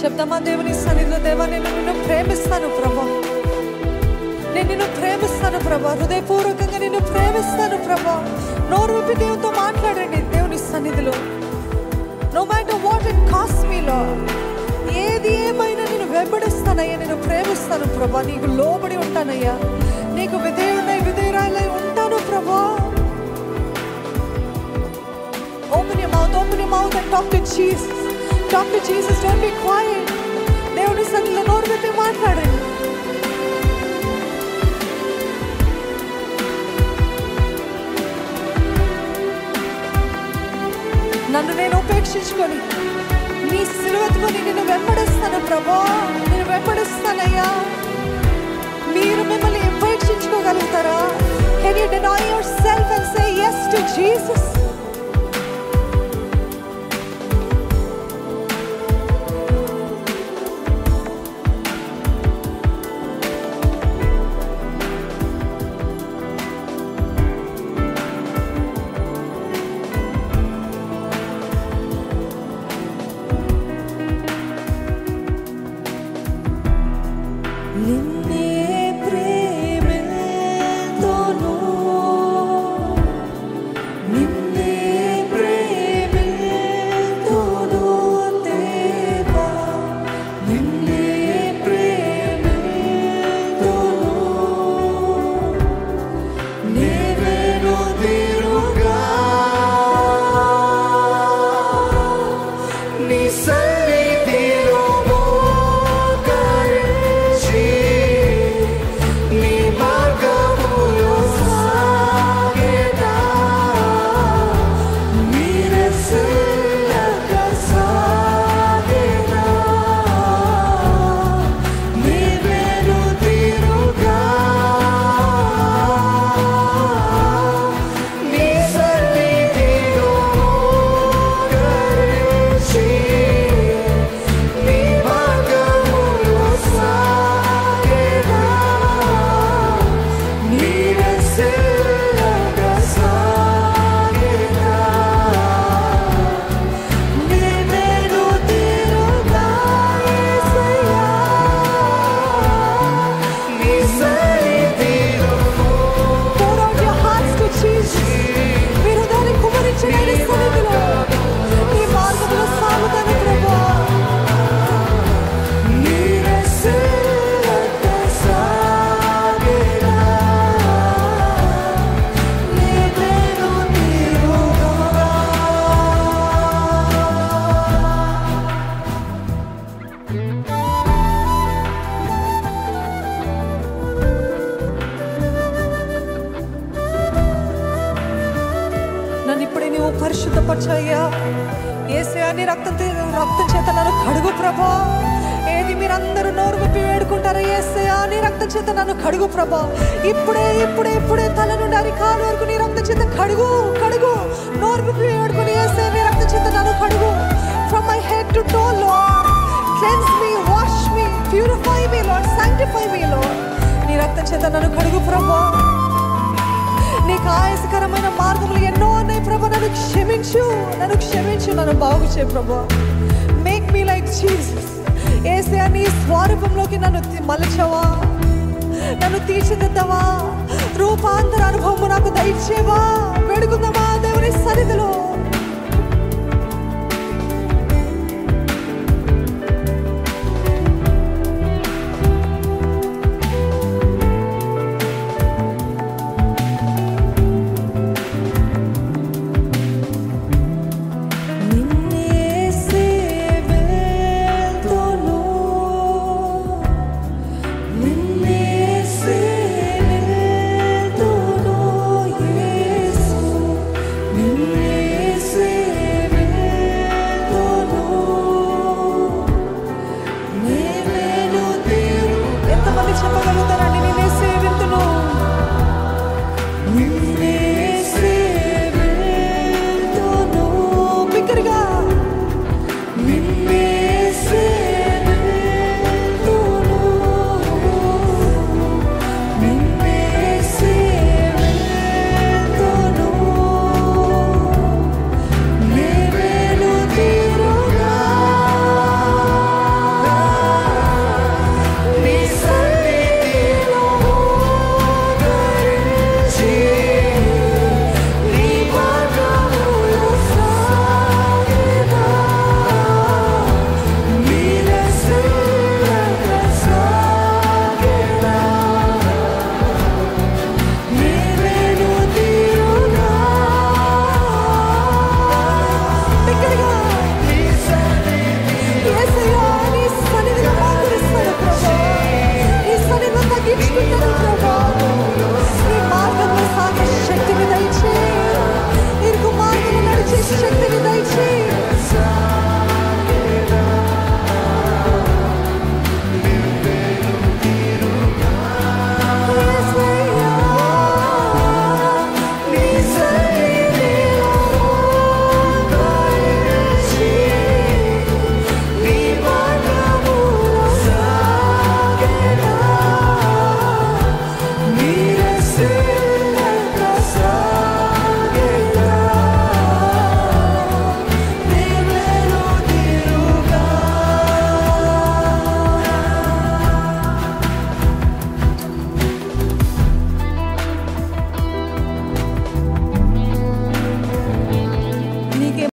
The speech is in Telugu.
చెప్దామా దేవుని సన్నిధిలో, దేవా నేను నిన్ను ప్రేమిస్తాను ప్రభా, నేను నిన్ను ప్రేమిస్తాను ప్రభా, హృదయపూర్వకంగా నిన్ను ప్రేమిస్తాను ప్రభా. నోరు విప్పి దేవునితో మాట్లాడండి దేవుని సన్నిధిలో. No matter what it cost me Lord, ఏది ఏమైనా నేను వెంబడిస్తానయ్యా, నేను ప్రేమిస్తాను ప్రభా, నీకు లోబడి ఉంటానయ్యా, నీకు విధేయురాలై ఉంటాను ప్రభా. Open your mouth and talk to Jesus. Talk to Jesus, don't be quiet. దేవుని సన్నిధిలో నోరు విప్పి మాట్లాడండి. నన్ను నేను ఉపేక్షించుకొని నీ సిలువెత్తుకొని నిన్ను వెంబడిస్తాను ప్రభా, నేను వెంబడిస్తానయ్యా. మీరు మిమ్మల్ని ఉపేక్షించుకోగలుగుతారా? Can you deny yourself and say yes to Jesus? పరిశుద్ధపరచయ్యా. యేసయ్యా నీ రక్తం చేత నన్ను కడుగు ప్రభా. ఏది మీరందరూ నోరు విప్పి వేడుకుంటారా? యేసయ్యా నీ రక్తం చేత నన్ను కడుగు ప్రభా. ఇప్పుడే తల నుండి అరికాలు వరకు నీ రక్తం చేత కడుగు. నోరు విప్పి వేడుకుని యేసయ్యా నీ రక్తం చేత నన్ను కడుగు. From my head to toe, Lord, cleanse me, wash me, purify me, Lord, sanctify me, Lord. నీ రక్తం చేత నన్ను కడుగు ప్రభా. నీకు ఆయాసకరమైన మార్గములు ఎన్నో ఉన్నాయి ప్రభా. నన్ను క్షమించు, నన్ను బాగు చేయి ప్రభా. Make me like Jesus. యేసయ్యా నీ స్వరూపంలోకి నన్ను మలచవా, నన్ను తీర్చిదిద్దవా, రూపాంతర అనుభవము నాకు దయచేవా.